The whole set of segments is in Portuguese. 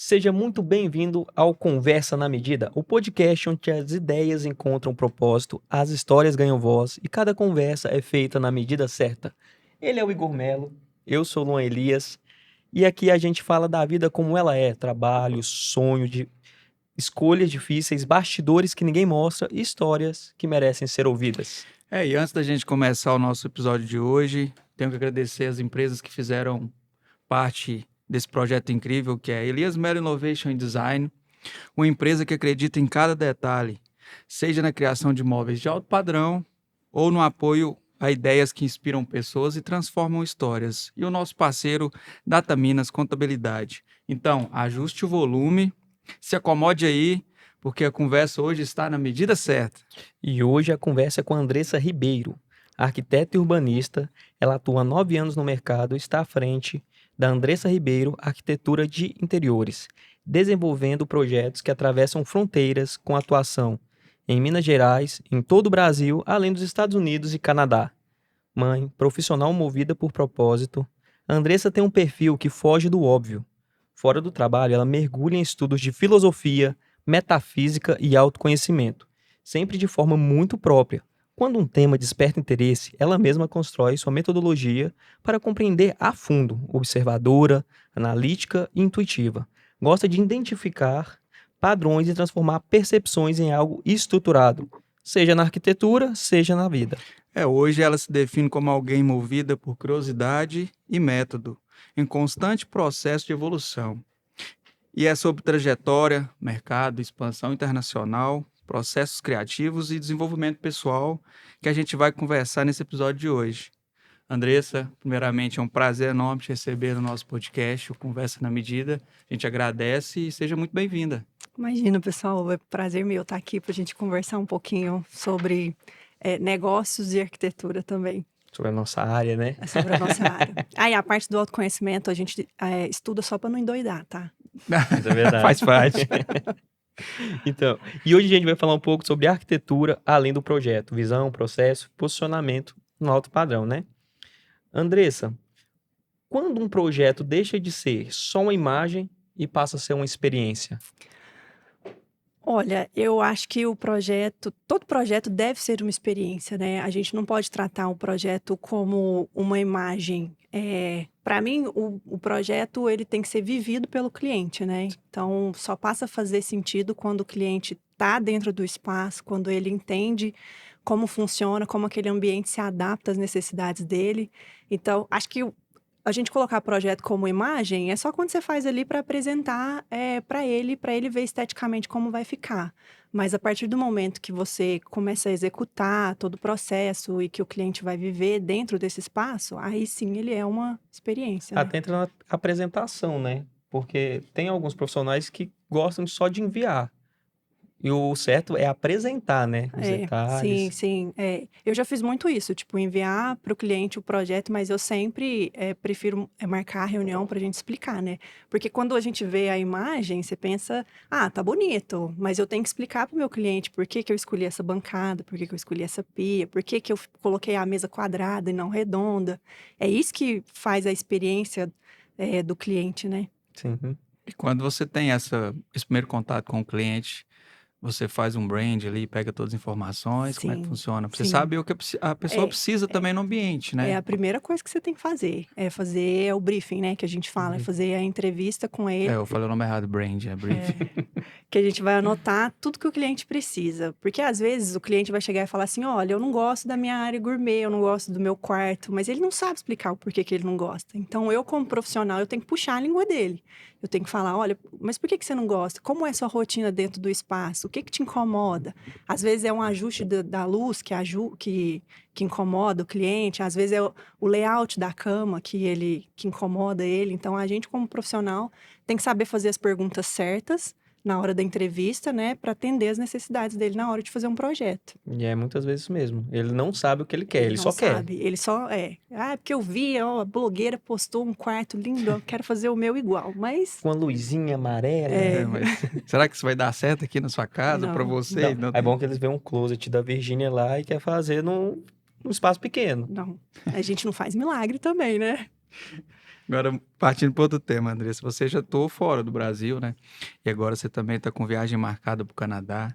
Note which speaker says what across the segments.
Speaker 1: Seja muito bem-vindo ao Conversa na Medida, o podcast onde as ideias encontram propósito, as histórias ganham voz e cada conversa é feita na medida certa. Ele é o Igor Melo, eu sou o Luan Elias e aqui a gente fala da vida como ela é, trabalho, sonho, de escolhas difíceis, bastidores que ninguém mostra e histórias que merecem ser ouvidas.
Speaker 2: E antes da gente começar o nosso episódio de hoje, tenho que agradecer as empresas que fizeram parte desse projeto incrível, que é a Elias Melo Innovation and Design, uma empresa que acredita em cada detalhe, seja na criação de móveis de alto padrão ou no apoio a ideias que inspiram pessoas e transformam histórias. E o nosso parceiro, Data Minas Contabilidade. Então, ajuste o volume, se acomode aí, porque a conversa hoje está na medida certa.
Speaker 1: E hoje a conversa é com a Andressa Ribeiro, arquiteta e urbanista. Ela atua há 9 anos no mercado e está à frente da Andressa Ribeiro Arquitetura de Interiores, desenvolvendo projetos que atravessam fronteiras com atuação em Minas Gerais, em todo o Brasil, além dos Estados Unidos e Canadá. Mãe, profissional movida por propósito, a Andressa tem um perfil que foge do óbvio. Fora do trabalho, ela mergulha em estudos de filosofia, metafísica e autoconhecimento, sempre de forma muito própria. Quando um tema desperta interesse, ela mesma constrói sua metodologia para compreender a fundo, observadora, analítica e intuitiva. Gosta de identificar padrões e transformar percepções em algo estruturado, seja na arquitetura, seja na vida.
Speaker 2: Hoje ela se define como alguém movida por curiosidade e método, em constante processo de evolução. E é sobre trajetória, mercado, expansão internacional, processos criativos e desenvolvimento pessoal que a gente vai conversar nesse episódio de hoje. Andressa, primeiramente é um prazer enorme te receber no nosso podcast, o Conversa na Medida. A gente agradece e seja muito bem-vinda.
Speaker 3: Imagina, pessoal, é um prazer meu estar aqui para a gente conversar um pouquinho sobre negócios e arquitetura também.
Speaker 1: Sobre a nossa área, né?
Speaker 3: É sobre a nossa área. E a parte do autoconhecimento a gente estuda só para não endoidar, tá?
Speaker 1: Isso é verdade.
Speaker 2: Faz parte.
Speaker 1: Então, e hoje a gente vai falar um pouco sobre arquitetura além do projeto, visão, processo, posicionamento no alto padrão, né? Andressa, quando um projeto deixa de ser só uma imagem e passa a ser uma experiência?
Speaker 3: Olha, eu acho que todo projeto deve ser uma experiência, né? A gente não pode tratar um projeto como uma imagem. Para mim, o projeto ele tem que ser vivido pelo cliente, né? Então, só passa a fazer sentido quando o cliente está dentro do espaço, quando ele entende como funciona, como aquele ambiente se adapta às necessidades dele. Então, acho que a gente colocar projeto como imagem é só quando você faz ali para apresentar para ele ver esteticamente como vai ficar. Mas a partir do momento que você começa a executar todo o processo e que o cliente vai viver dentro desse espaço, aí sim ele é uma experiência, né?
Speaker 1: Até entra na apresentação, né? Porque tem alguns profissionais que gostam só de enviar. E o certo é apresentar, né? Os detalhes.
Speaker 3: Sim. Eu já fiz muito isso, tipo, enviar para o cliente o projeto, mas eu sempre prefiro marcar a reunião para a gente explicar, né? Porque quando a gente vê a imagem, você pensa, tá bonito, mas eu tenho que explicar para o meu cliente por que eu escolhi essa bancada, por que eu escolhi essa pia, por que eu coloquei a mesa quadrada e não redonda. É isso que faz a experiência do cliente, né?
Speaker 1: Sim.
Speaker 2: E quando você tem esse primeiro contato com o cliente, você faz um brand ali, pega todas as informações, como é que funciona? Você
Speaker 3: Sim.
Speaker 2: sabe o que a pessoa precisa também no ambiente, né?
Speaker 3: É a primeira coisa que você tem que fazer. É fazer o briefing, né? Que a gente fala. É fazer a entrevista com ele.
Speaker 2: Eu falei o nome errado, brand, é briefing.
Speaker 3: Que a gente vai anotar tudo que o cliente precisa. Porque às vezes o cliente vai chegar e falar assim, olha, eu não gosto da minha área gourmet, eu não gosto do meu quarto. Mas ele não sabe explicar o porquê que ele não gosta. Então eu, como profissional, eu tenho que puxar a língua dele. Eu tenho que falar, olha, mas por que você não gosta? Como é a sua rotina dentro do espaço? O que te incomoda? Às vezes é um ajuste da luz que incomoda o cliente. Às vezes é o layout da cama que incomoda ele. Então a gente, como profissional, tem que saber fazer as perguntas certas na hora da entrevista, né, para atender as necessidades dele na hora de fazer um projeto.
Speaker 1: E é muitas vezes mesmo. Ele não sabe o que ele quer, ele
Speaker 3: não
Speaker 1: só
Speaker 3: sabe.
Speaker 1: quer.
Speaker 3: Ele só porque eu vi, a blogueira postou um quarto lindo, eu quero fazer o meu igual, mas...
Speaker 1: Com a luzinha amarela.
Speaker 2: Mas será que isso vai dar certo aqui na sua casa, para você?
Speaker 1: Não. É bom que eles veem um closet da Virgínia lá e quer fazer num espaço pequeno.
Speaker 3: Não, a gente não faz milagre também, né?
Speaker 2: Agora, partindo para outro tema, Andressa, você já atuou fora do Brasil, né? E agora você também está com viagem marcada para o Canadá.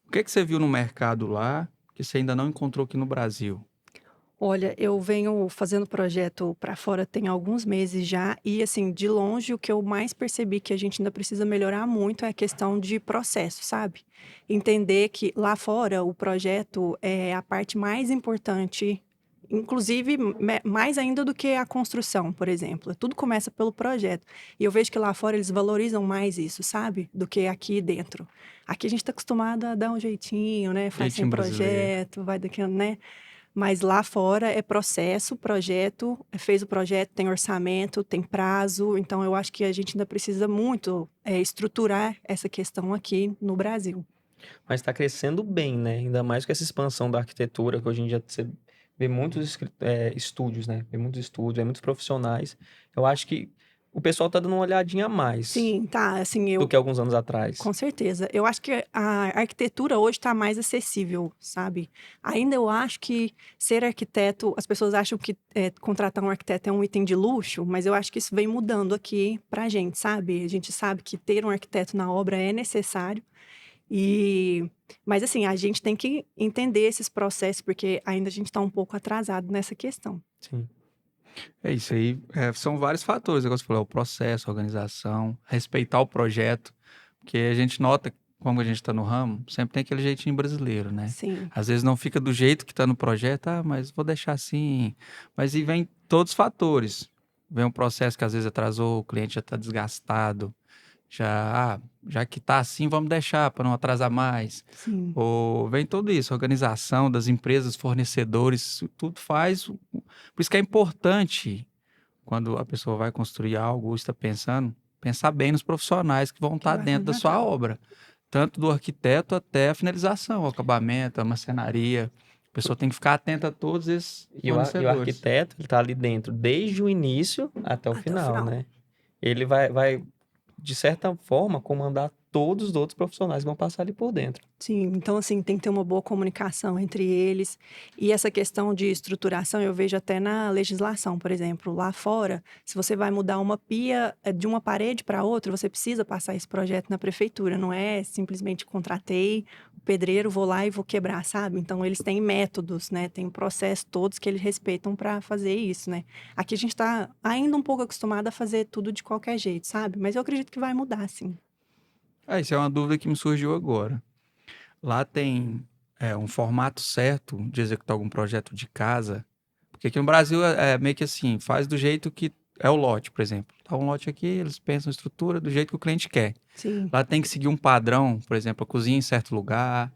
Speaker 2: O que é que você viu no mercado lá que você ainda não encontrou aqui no Brasil?
Speaker 3: Olha, eu venho fazendo projeto para fora tem alguns meses já, e assim, de longe, o que eu mais percebi que a gente ainda precisa melhorar muito é a questão de processo, sabe? Entender que lá fora o projeto é a parte mais importante, inclusive mais ainda do que a construção, por exemplo. Tudo começa pelo projeto. E eu vejo que lá fora eles valorizam mais isso, sabe? Do que aqui dentro. Aqui a gente está acostumado a dar um jeitinho, né? Faz sem
Speaker 2: Jeitinho brasileiro.
Speaker 3: projeto, vai daqui, né? Mas lá fora é processo, projeto, fez o projeto, tem orçamento, tem prazo, então eu acho que a gente ainda precisa muito, estruturar essa questão aqui no Brasil.
Speaker 1: Mas está crescendo bem, né? Ainda mais com essa expansão da arquitetura, que hoje em dia você vê muitos estúdios, né? Vê muitos estúdios, vê muitos profissionais. Eu acho que o pessoal tá dando uma olhadinha a mais
Speaker 3: Sim, tá, assim,
Speaker 1: do que alguns anos atrás.
Speaker 3: com certeza. Eu acho que a arquitetura hoje está mais acessível, sabe? Ainda eu acho que ser arquiteto, as pessoas acham que contratar um arquiteto é um item de luxo, mas eu acho que isso vem mudando aqui pra gente, sabe? A gente sabe que ter um arquiteto na obra é necessário. E, mas assim, a gente tem que entender esses processos, porque ainda a gente está um pouco atrasado nessa questão.
Speaker 1: Sim.
Speaker 2: É isso aí. São vários fatores, igual você falou, o processo, a organização, respeitar o projeto, porque a gente nota, como a gente está no ramo, sempre tem aquele jeitinho brasileiro, né?
Speaker 3: Sim,
Speaker 2: Às vezes não fica do jeito que está no projeto, mas vou deixar assim. Mas e vem todos os fatores. Vem um processo que às vezes atrasou, o cliente já está desgastado, já que está assim, vamos deixar para não atrasar mais.
Speaker 3: sim.
Speaker 2: Ou vem tudo isso, organização das empresas, fornecedores, isso tudo faz. Por isso que é importante, quando a pessoa vai construir algo ou está pensando, pensar bem nos profissionais que vão
Speaker 3: Que
Speaker 2: estar
Speaker 3: vai
Speaker 2: dentro da sua
Speaker 3: contratar.
Speaker 2: obra. Tanto do arquiteto até a finalização, o acabamento, a marcenaria. A pessoa tem que ficar atenta a todos esses
Speaker 1: E o
Speaker 2: fornecedores.
Speaker 1: arquiteto, ele tá ali dentro desde o início até o
Speaker 3: Até o
Speaker 1: final,
Speaker 3: final.
Speaker 1: né? Ele vai, de certa forma, comandar todos os outros profissionais que vão passar ali por dentro.
Speaker 3: Sim, então assim, tem que ter uma boa comunicação entre eles. E essa questão de estruturação eu vejo até na legislação, por exemplo, lá fora, se você vai mudar uma pia de uma parede para outra, você precisa passar esse projeto na prefeitura, não é simplesmente contratei o pedreiro, vou lá e vou quebrar, sabe? Então eles têm métodos, né? Tem processos todos que eles respeitam para fazer isso, né? Aqui a gente está ainda um pouco acostumado a fazer tudo de qualquer jeito, sabe? Mas eu acredito que vai mudar, sim.
Speaker 2: Isso é uma dúvida que me surgiu agora. Lá tem um formato certo de executar algum projeto de casa. Porque aqui no Brasil é meio que assim, faz do jeito que é o lote, por exemplo. Tá um lote aqui, eles pensam a estrutura do jeito que o cliente quer.
Speaker 3: Sim.
Speaker 2: Lá tem que seguir um padrão, por exemplo, a cozinha em certo lugar,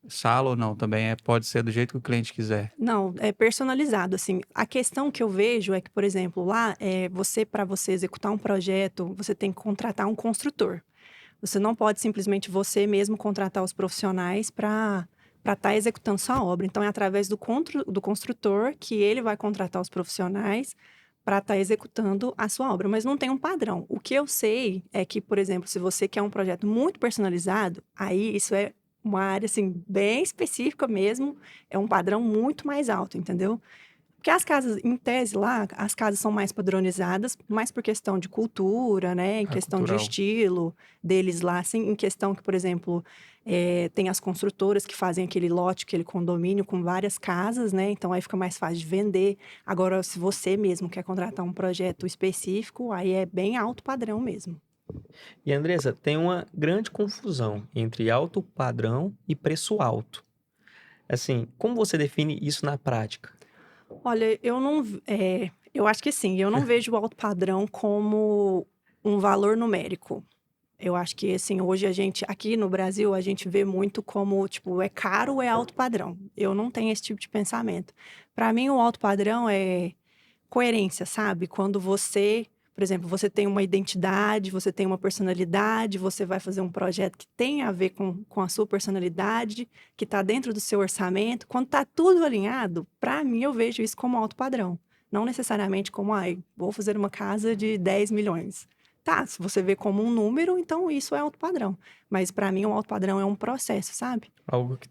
Speaker 2: sala ou não, também pode ser do jeito que o cliente quiser.
Speaker 3: Não, é personalizado, assim. A questão que eu vejo é que, por exemplo, lá, para você executar um projeto, você tem que contratar um construtor. Você não pode simplesmente você mesmo contratar os profissionais para estar executando sua obra. Então, é através do construtor que ele vai contratar os profissionais para estar executando a sua obra, mas não tem um padrão. O que eu sei é que, por exemplo, se você quer um projeto muito personalizado, aí isso é uma área assim bem específica mesmo, é um padrão muito mais alto, entendeu? Porque as casas, em tese lá, as casas são mais padronizadas, mais por questão de cultura, né? Em
Speaker 2: Ah,
Speaker 3: questão de
Speaker 2: cultural.
Speaker 3: estilo deles lá, assim, em questão que, por exemplo, tem as construtoras que fazem aquele lote, aquele condomínio com várias casas, né? Então aí fica mais fácil de vender. Agora, se você mesmo quer contratar um projeto específico, aí é bem alto padrão mesmo.
Speaker 1: E, Andressa, tem uma grande confusão entre alto padrão e preço alto. Assim, como você define isso na prática?
Speaker 3: Olha, eu acho que sim, eu não vejo o alto padrão como um valor numérico. Eu acho que, assim, hoje aqui no Brasil, a gente vê muito como, tipo, é caro ou é alto padrão. Eu não tenho esse tipo de pensamento. Para mim, o alto padrão é coerência, sabe? Quando você, por exemplo, você tem uma identidade, você tem uma personalidade, você vai fazer um projeto que tem a ver com a sua personalidade, que está dentro do seu orçamento. Quando está tudo alinhado, para mim, eu vejo isso como alto padrão. Não necessariamente como, ai, vou fazer uma casa de 10 milhões. Tá, se você vê como um número, então isso é alto padrão. Mas para mim, o alto padrão é um processo, sabe?
Speaker 1: Algo que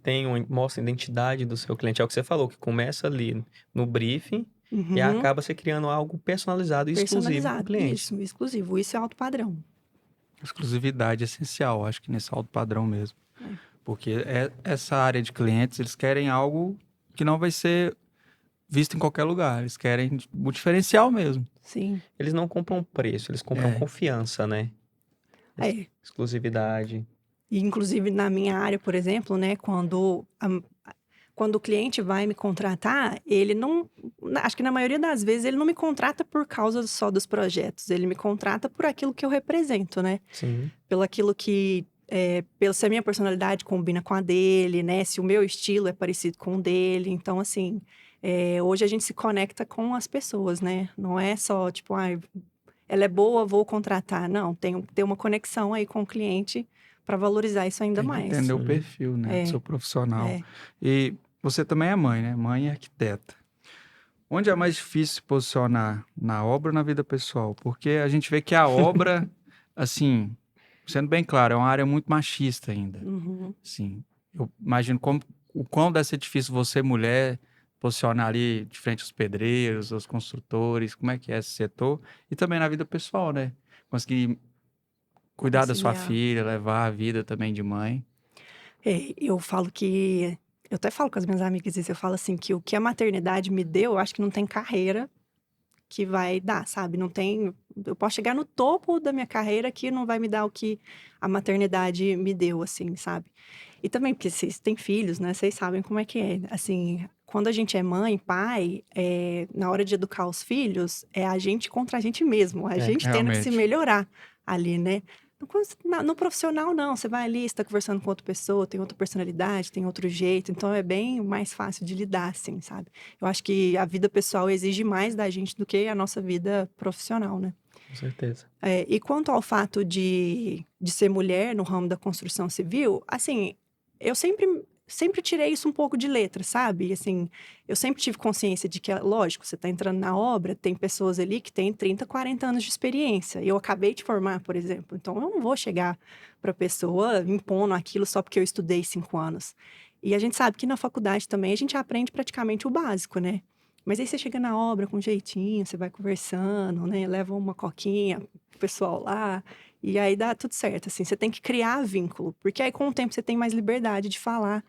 Speaker 1: mostra a identidade do seu cliente. É o que você falou, que começa ali no briefing E
Speaker 3: Uhum.
Speaker 1: acaba se criando algo personalizado e exclusivo para o
Speaker 3: Personalizado.
Speaker 1: cliente.
Speaker 3: Isso, exclusivo. Isso é alto padrão.
Speaker 2: Exclusividade é essencial, acho que nesse alto padrão mesmo.
Speaker 3: É.
Speaker 2: Porque essa área de clientes, eles querem algo que não vai ser visto em qualquer lugar. Eles querem o diferencial mesmo.
Speaker 3: Sim.
Speaker 1: Eles não compram preço, eles compram
Speaker 2: É.
Speaker 1: confiança, né?
Speaker 3: É.
Speaker 1: Exclusividade.
Speaker 3: E, inclusive, na minha área, por exemplo, né, quando o cliente vai me contratar, ele não. Acho que na maioria das vezes ele não me contrata por causa só dos projetos, ele me contrata por aquilo que eu represento, né?
Speaker 1: Sim.
Speaker 3: Pelo aquilo que. Pelo se a minha personalidade combina com a dele, né? Se o meu estilo é parecido com o dele. Então, assim, hoje a gente se conecta com as pessoas, né? Não é só, tipo, ela é boa, vou contratar. Não, tem que ter uma conexão aí com o cliente para valorizar isso ainda
Speaker 2: Tem que
Speaker 3: mais.
Speaker 2: entender o
Speaker 1: Sim.
Speaker 2: perfil, né, do
Speaker 3: É,
Speaker 2: seu profissional.
Speaker 3: é.
Speaker 2: E você também é mãe, né? Mãe e arquiteta. Onde é mais difícil se posicionar? Na obra ou na vida pessoal? Porque a gente vê que a obra, assim, sendo bem claro, é uma área muito machista ainda.
Speaker 3: Uhum.
Speaker 2: Sim. Eu imagino o quão deve ser difícil você, mulher, posicionar ali de frente aos pedreiros, aos construtores, como é que é esse setor? E também na vida pessoal, né? Conseguir cuidar da sua
Speaker 3: Conciliar.
Speaker 2: filha, levar a vida também de mãe.
Speaker 3: Eu falo que. Eu até falo com as minhas amigas isso, eu falo assim, que o que a maternidade me deu, eu acho que não tem carreira que vai dar, sabe? Não tem. Eu posso chegar no topo da minha carreira que não vai me dar o que a maternidade me deu, assim, sabe? E também, porque vocês têm filhos, né? Vocês sabem como é que é. Assim, quando a gente é mãe, pai, na hora de educar os filhos, é a gente contra a gente mesmo, a
Speaker 1: É,
Speaker 3: gente tendo que se
Speaker 2: Realmente.
Speaker 3: melhorar ali, né? No profissional, não. Você vai ali, está conversando com outra pessoa, tem outra personalidade, tem outro jeito. Então, é bem mais fácil de lidar, assim, sabe? Eu acho que a vida pessoal exige mais da gente do que a nossa vida profissional, né?
Speaker 1: Com certeza.
Speaker 3: E quanto ao fato de ser mulher no ramo da construção civil, assim, eu sempre tirei isso um pouco de letra, sabe? Assim, eu sempre tive consciência de que, lógico, você está entrando na obra, tem pessoas ali que têm 30, 40 anos de experiência. Eu acabei de formar, por exemplo. Então, eu não vou chegar para a pessoa impondo aquilo só porque eu estudei 5 anos. E a gente sabe que na faculdade também a gente aprende praticamente o básico, né? Mas aí você chega na obra com jeitinho, você vai conversando, né? Leva uma coquinha pro pessoal lá, e aí dá tudo certo, assim. Você tem que criar vínculo, porque aí com o tempo você tem mais liberdade de falar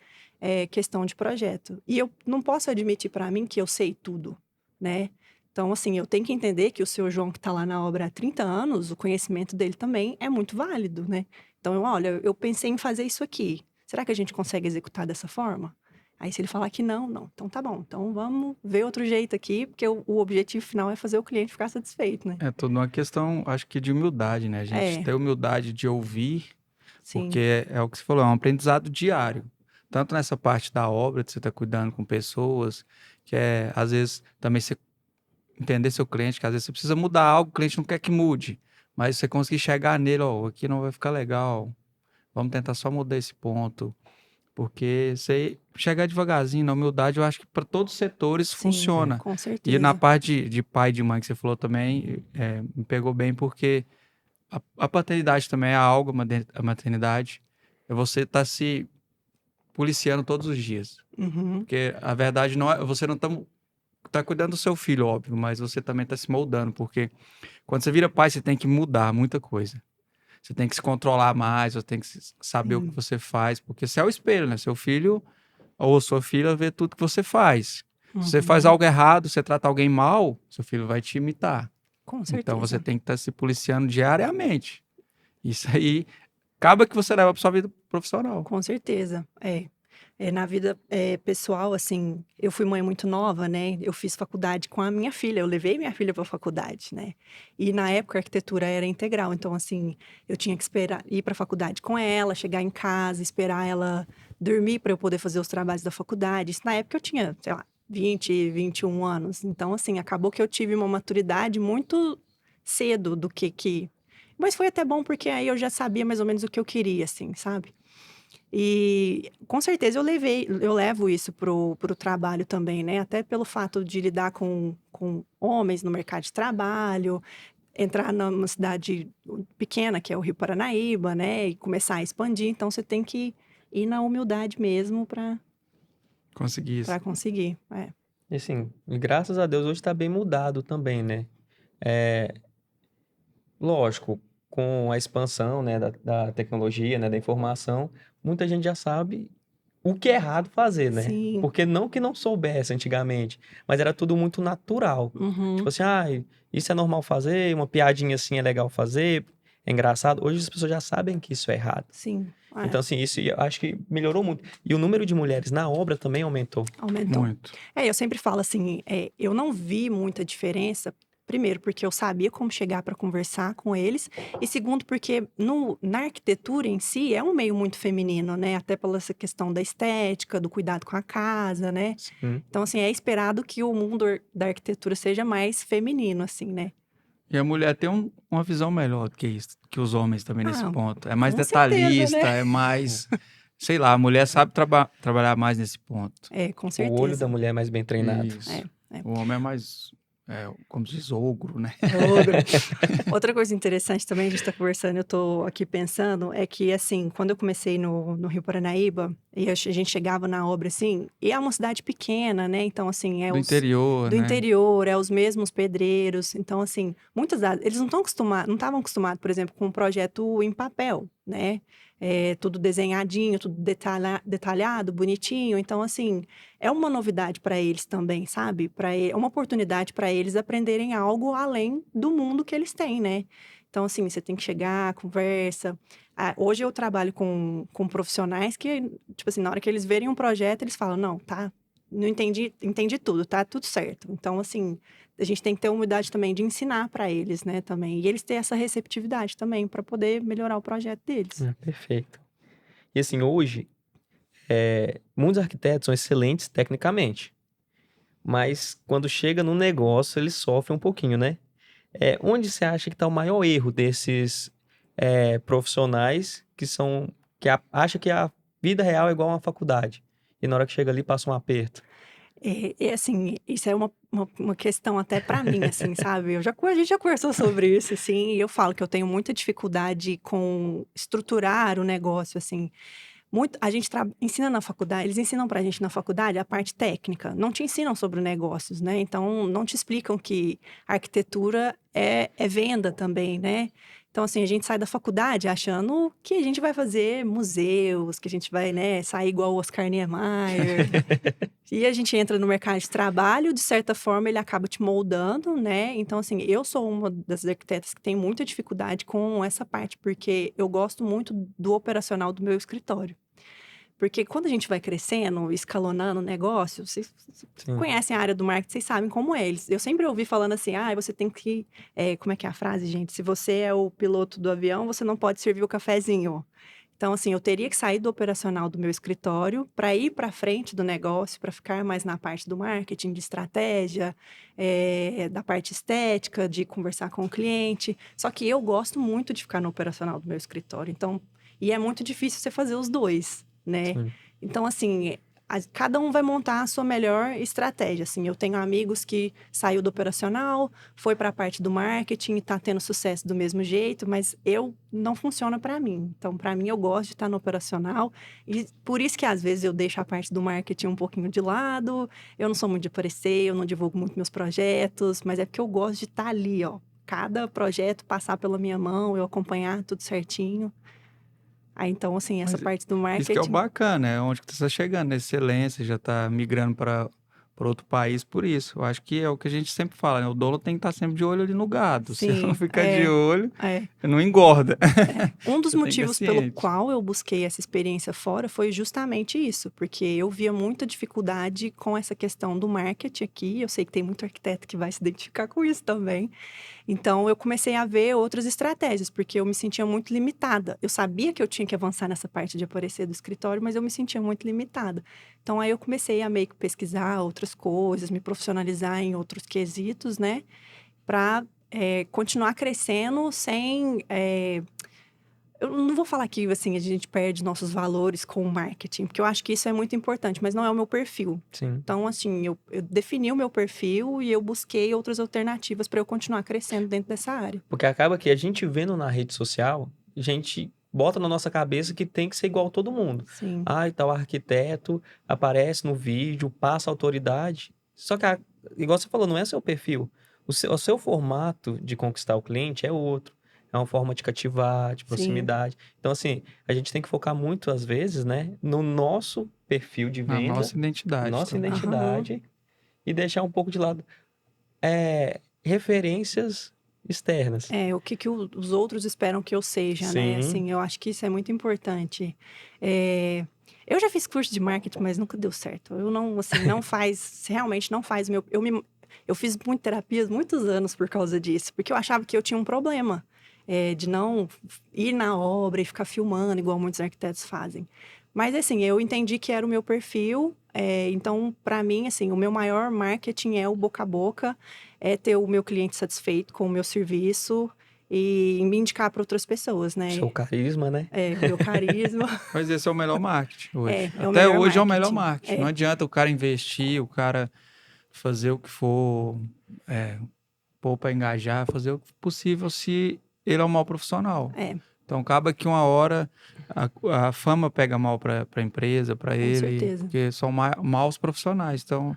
Speaker 3: questão de projeto. E eu não posso admitir para mim que eu sei tudo, né? Então, assim, eu tenho que entender que o seu João, que está lá na obra há 30 anos, o conhecimento dele também é muito válido, né? Então, olha, eu pensei em fazer isso aqui. Será que a gente consegue executar dessa forma? Aí, se ele falar que não, não. Então, tá bom. Então, vamos ver outro jeito aqui, porque o objetivo final é fazer o cliente ficar satisfeito, né?
Speaker 2: É tudo uma questão, acho que de humildade, né? A gente
Speaker 3: É,
Speaker 2: ter humildade de ouvir,
Speaker 3: sim.
Speaker 2: porque é o que você falou, é um aprendizado diário. Tanto nessa parte da obra, de você estar cuidando com pessoas, que é, às vezes, também você entender seu cliente, que às vezes você precisa mudar algo, o cliente não quer que mude, mas você conseguir chegar nele, ó, aqui não vai ficar legal, vamos tentar só mudar esse ponto, porque você chegar devagarzinho, na humildade, eu acho que para todos os setores
Speaker 3: Sim,
Speaker 1: É.
Speaker 2: funciona.
Speaker 3: com
Speaker 2: E na
Speaker 3: certeza.
Speaker 2: parte de pai e de mãe que você falou também, me pegou bem, porque a paternidade também é algo, a maternidade, é você estar se policiando todos os dias.
Speaker 3: Uhum,
Speaker 2: Porque a verdade não é, você não tá cuidando do seu filho, óbvio, mas você também tá se moldando, porque quando você vira pai, você tem que mudar muita coisa. Você tem que se controlar mais, você tem que saber o que
Speaker 3: sim.
Speaker 2: você faz, porque você é o espelho, né? Seu filho ou sua filha vê tudo que você faz. Se você faz
Speaker 3: Uhum,
Speaker 2: algo errado, você trata alguém mal, seu filho vai te imitar.
Speaker 3: com
Speaker 2: Então você
Speaker 3: certeza.
Speaker 2: tem que estar se policiando diariamente. Isso aí acaba que você leva para sua vida profissional.
Speaker 3: Com certeza, na vida, pessoal, assim, eu fui mãe muito nova, né, eu fiz faculdade com a minha filha, eu levei minha filha para faculdade, né. E na época a arquitetura era integral, então assim, eu tinha que esperar ir para faculdade com ela, chegar em casa, esperar ela dormir para eu poder fazer os trabalhos da faculdade. Isso na época eu tinha, sei lá, 21 anos. Então assim, acabou que eu tive uma maturidade muito cedo do que mas foi até bom, porque aí eu já sabia mais ou menos o que eu queria, assim, sabe. E com certeza eu levo isso pro trabalho também, né, até pelo fato de lidar com homens no mercado de trabalho, entrar numa cidade pequena, que é o Rio Paranaíba, né, e começar a expandir, então você tem que ir na humildade mesmo para
Speaker 2: Consegui isso.
Speaker 3: conseguir. É.
Speaker 1: E assim, e graças a Deus hoje está bem mudado também, né? É, lógico, com a expansão, né, da tecnologia, né, da informação, muita gente já sabe o que é errado fazer, né?
Speaker 3: Sim.
Speaker 1: Porque não que não soubesse antigamente, mas era tudo muito natural. Tipo
Speaker 3: Uhum.
Speaker 1: assim, isso é normal fazer, uma piadinha assim é legal fazer, é engraçado. Hoje as pessoas já sabem que isso é errado.
Speaker 3: Sim.
Speaker 1: Então, assim, isso eu acho que melhorou muito. E o número de mulheres na obra também aumentou.
Speaker 3: Aumentou.
Speaker 2: Muito.
Speaker 3: Eu sempre falo assim, eu não vi muita diferença. Primeiro, porque eu sabia como chegar para conversar com eles. E segundo, porque na arquitetura em si é um meio muito feminino, né? Até pela essa questão da estética, do cuidado com a casa, né?
Speaker 1: Sim.
Speaker 3: Então, assim, é esperado que o mundo da arquitetura seja mais feminino, assim, né?
Speaker 2: E a mulher tem uma visão melhor do que isso, que os homens também nesse
Speaker 3: Ah,
Speaker 2: ponto. É mais
Speaker 3: com certeza,
Speaker 2: detalhista,
Speaker 3: né?
Speaker 2: é mais, sei lá, a mulher sabe trabalhar mais nesse ponto.
Speaker 3: É, com
Speaker 1: O olho da
Speaker 3: certeza.
Speaker 1: mulher é mais bem treinado.
Speaker 3: É,
Speaker 2: Isso.
Speaker 3: é.
Speaker 2: O homem é mais, como se diz, ogro, né?
Speaker 3: É ogro. Outra coisa interessante também, a gente está conversando, eu estou aqui pensando, é que, assim, quando eu comecei no Rio Paranaíba, e a gente chegava na obra, assim, e é uma cidade pequena, né? Então, assim,
Speaker 2: Do interior,
Speaker 3: do
Speaker 2: né?
Speaker 3: interior, é os mesmos pedreiros. Então, assim, eles não estão acostumados, não estavam acostumados, por exemplo, com um projeto em papel, né? Tudo desenhadinho, tudo detalhado, bonitinho. Então, assim, é uma novidade para eles também, sabe? É uma oportunidade para eles aprenderem algo além do mundo que eles têm, né? Então, assim, você tem que chegar, conversa. Hoje eu trabalho com profissionais que, tipo assim, na hora que eles verem um projeto, eles falam, não, tá, não entendi tudo, tá tudo certo. Então, assim, a gente tem que ter humildade também de ensinar para eles, né, também. E eles ter essa receptividade também para poder melhorar o projeto deles.
Speaker 1: Perfeito. E assim, hoje, muitos arquitetos são excelentes tecnicamente, mas quando chega no negócio, eles sofrem um pouquinho, né? Onde você acha que está o maior erro desses profissionais acha que a vida real é igual a uma faculdade e na hora que chega ali passa um aperto?
Speaker 3: Assim, isso é uma questão até para mim, assim, sabe? A gente já conversou sobre isso, assim, e eu falo que eu tenho muita dificuldade com estruturar o negócio, assim. A gente ensina na faculdade, eles ensinam pra gente na faculdade a parte técnica, não te ensinam sobre negócios, né? Então, não te explicam que a arquitetura é venda também, né? Então, assim, a gente sai da faculdade achando que a gente vai fazer museus, que a gente vai, né, sair igual o Oscar Niemeyer. E a gente entra no mercado de trabalho, de certa forma, ele acaba te moldando, né? Então, assim, eu sou uma das arquitetas que tem muita dificuldade com essa parte, porque eu gosto muito do operacional do meu escritório. Porque quando a gente vai crescendo, escalonando o negócio, vocês
Speaker 1: Sim.
Speaker 3: conhecem a área do marketing, vocês sabem como é. Eu sempre ouvi falando assim, você tem que... como é que é a frase, gente? Se você é o piloto do avião, você não pode servir o cafezinho. Então, assim, eu teria que sair do operacional do meu escritório para ir para frente do negócio, para ficar mais na parte do marketing, de estratégia, da parte estética, de conversar com o cliente. Só que eu gosto muito de ficar no operacional do meu escritório. Então, e é muito difícil você fazer os dois, né?
Speaker 1: Sim.
Speaker 3: Então, assim, cada um vai montar a sua melhor estratégia. Assim, eu tenho amigos que saiu do operacional, foi para a parte do marketing e está tendo sucesso do mesmo jeito, mas não funciona para mim. Então, para mim, eu gosto de estar no operacional e por isso que às vezes eu deixo a parte do marketing um pouquinho de lado. Eu não sou muito de aparecer, eu não divulgo muito meus projetos, mas é porque eu gosto de estar ali, ó. Cada projeto passar pela minha mão, eu acompanhar tudo certinho. Então, assim, essa
Speaker 2: Mas
Speaker 3: parte do
Speaker 2: isso que é o
Speaker 3: marketing.
Speaker 2: bacana, é onde que você está chegando, na excelência, já está migrando para outro país por isso. Eu acho que é o que a gente sempre fala, né? O dono tem que estar sempre de olho ali no gado. Se não
Speaker 3: Sim,
Speaker 2: ficar de olho,
Speaker 3: é.
Speaker 2: não engorda.
Speaker 3: Um dos
Speaker 2: Você tem que estar
Speaker 3: motivos pelo
Speaker 2: ciente.
Speaker 3: qual eu busquei essa experiência fora foi justamente isso, porque eu via muita dificuldade com essa questão do marketing aqui. Eu sei que tem muito arquiteto que vai se identificar com isso também. Então, eu comecei a ver outras estratégias, porque eu me sentia muito limitada. Eu sabia que eu tinha que avançar nessa parte de aparecer do escritório, mas eu me sentia muito limitada. Então, aí eu comecei a meio que pesquisar outras coisas, me profissionalizar em outros quesitos, né? Para continuar crescendo sem. Eu não vou falar que assim, a gente perde nossos valores com o marketing, porque eu acho que isso é muito importante, mas não é o meu perfil.
Speaker 1: Sim.
Speaker 3: Então, assim, eu defini o meu perfil e eu busquei outras alternativas para eu continuar crescendo dentro dessa área.
Speaker 1: Porque acaba que a gente vendo na rede social, a gente bota na nossa cabeça que tem que ser igual a todo mundo.
Speaker 3: Sim.
Speaker 1: E tal arquiteto aparece no vídeo, passa autoridade. Só que, igual você falou, não é seu perfil. O seu formato de conquistar o cliente é outro. É uma forma de cativar, de
Speaker 3: Sim.
Speaker 1: proximidade. Então, assim, a gente tem que focar muito, às vezes, né, no nosso perfil de
Speaker 2: Na
Speaker 1: venda,
Speaker 2: nossa identidade
Speaker 1: nossa
Speaker 2: também.
Speaker 3: Aham.
Speaker 1: identidade, e deixar um pouco de lado referências externas.
Speaker 3: É, o que que os outros esperam que eu seja, né?
Speaker 1: Sim,
Speaker 3: Assim, eu acho que isso é muito importante. Eu já fiz curso de marketing, mas nunca deu certo. Eu não, assim, não faz, realmente não faz o meu. Eu fiz muito terapias muitos anos por causa disso, porque eu achava que eu tinha um problema, de não ir na obra e ficar filmando, igual muitos arquitetos fazem. Mas, assim, eu entendi que era o meu perfil, então, para mim, assim, o meu maior marketing é o boca a boca, é ter o meu cliente satisfeito com o meu serviço e me indicar para outras pessoas,
Speaker 1: seu
Speaker 3: né?
Speaker 1: carisma, né?
Speaker 3: É, o meu carisma.
Speaker 2: Mas esse é o melhor marketing hoje.
Speaker 3: É o
Speaker 2: Até
Speaker 3: melhor
Speaker 2: hoje é o melhor
Speaker 3: marketing.
Speaker 2: marketing. Não adianta o cara investir, o cara fazer o que for, pôr para engajar, fazer o possível se ele é um mau profissional.
Speaker 3: É,
Speaker 2: Então acaba que uma hora a fama pega mal para a empresa, para
Speaker 3: com
Speaker 2: ele,
Speaker 3: certeza.
Speaker 2: porque são maus profissionais. Então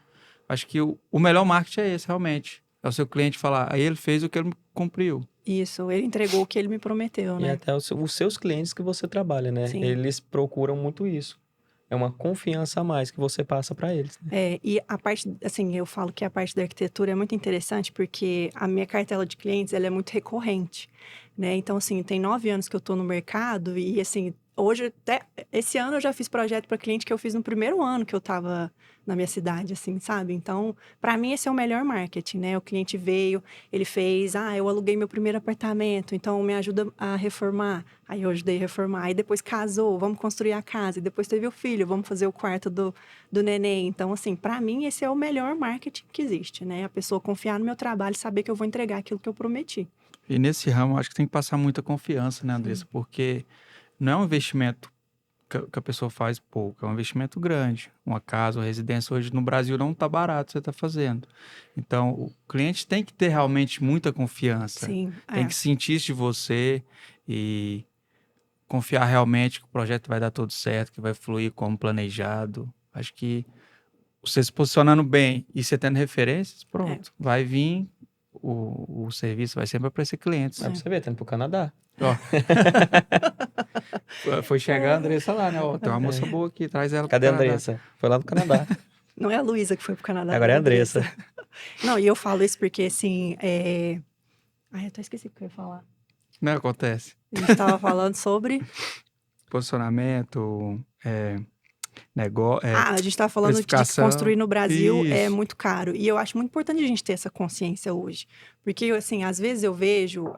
Speaker 2: acho que o melhor marketing é esse, realmente. É o seu cliente falar, aí ele fez o que ele cumpriu.
Speaker 3: Isso, ele entregou o que ele me prometeu,
Speaker 1: E
Speaker 3: né?
Speaker 1: até os seus clientes que você trabalha, né?
Speaker 3: Sim.
Speaker 1: Eles procuram muito isso. É uma confiança a mais que você passa para eles, né?
Speaker 3: E a parte, assim, eu falo que a parte da arquitetura é muito interessante porque a minha cartela de clientes, ela é muito recorrente, né? Então, assim, tem 9 anos que eu tô no mercado e, assim, hoje, até esse ano eu já fiz projeto para cliente que eu fiz no primeiro ano que eu tava na minha cidade, assim, sabe? Então, para mim, esse é o melhor marketing, né? O cliente veio, ele fez, eu aluguei meu primeiro apartamento, então me ajuda a reformar. Aí eu ajudei a reformar. Aí depois casou, vamos construir a casa. E depois teve o filho, vamos fazer o quarto do neném. Então, assim, para mim, esse é o melhor marketing que existe, né? A pessoa confiar no meu trabalho e saber que eu vou entregar aquilo que eu prometi.
Speaker 2: E nesse ramo, acho que tem que passar muita confiança, né, Andressa?
Speaker 3: Sim.
Speaker 2: Porque não é um investimento que a pessoa faz pouco, é um investimento grande. Uma casa, uma residência hoje no Brasil não está barato, você está fazendo. Então, o cliente tem que ter realmente muita confiança,
Speaker 3: Sim,
Speaker 2: tem que sentir isso de você e confiar realmente que o projeto vai dar tudo certo, que vai fluir como planejado. Acho que você se posicionando bem e você tendo referências,
Speaker 3: é,
Speaker 2: pronto, vai vir o serviço, vai sempre aparecer clientes.
Speaker 1: Mas pra
Speaker 3: é.
Speaker 1: você ver, tá indo pro Canadá.
Speaker 2: Ó, foi chegar a
Speaker 3: É.
Speaker 2: Andressa lá, né? Ó, tem uma moça boa aqui, traz ela pro
Speaker 1: Cadê a
Speaker 2: Canadá.
Speaker 1: Andressa? Foi lá no Canadá.
Speaker 3: Não é a Luísa que foi pro Canadá,
Speaker 1: Agora
Speaker 3: é
Speaker 1: é
Speaker 3: a
Speaker 1: a
Speaker 3: Andressa.
Speaker 1: Andressa.
Speaker 3: Não, e eu falo isso porque, assim, Ai, eu até esqueci o que eu ia falar.
Speaker 2: Não acontece.
Speaker 3: A gente tava falando sobre...
Speaker 2: Posicionamento, negócio,
Speaker 3: A gente tava falando de que construir
Speaker 2: precificação.
Speaker 3: no Brasil é
Speaker 2: Isso.
Speaker 3: muito caro. E eu acho muito importante a gente ter essa consciência hoje. Porque, assim, às vezes eu vejo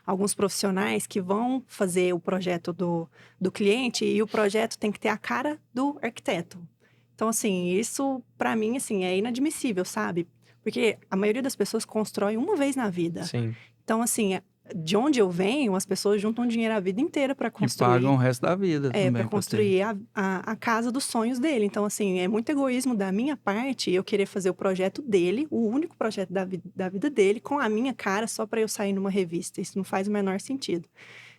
Speaker 3: alguns profissionais que vão fazer o projeto do cliente e o projeto tem que ter a cara do arquiteto. Então, assim, isso, para mim, assim, é inadmissível, sabe? Porque a maioria das pessoas constrói uma vez na vida.
Speaker 1: Sim.
Speaker 3: Então, assim, de onde eu venho, as pessoas juntam dinheiro a vida inteira para
Speaker 2: E pagam
Speaker 3: construir.
Speaker 2: o resto da vida
Speaker 3: Para
Speaker 2: também para ter.
Speaker 3: construir a casa dos sonhos dele. Então, assim, é muito egoísmo da minha parte eu querer fazer o projeto dele, o único projeto da vida dele, com a minha cara só para eu sair numa revista. Isso não faz o menor sentido.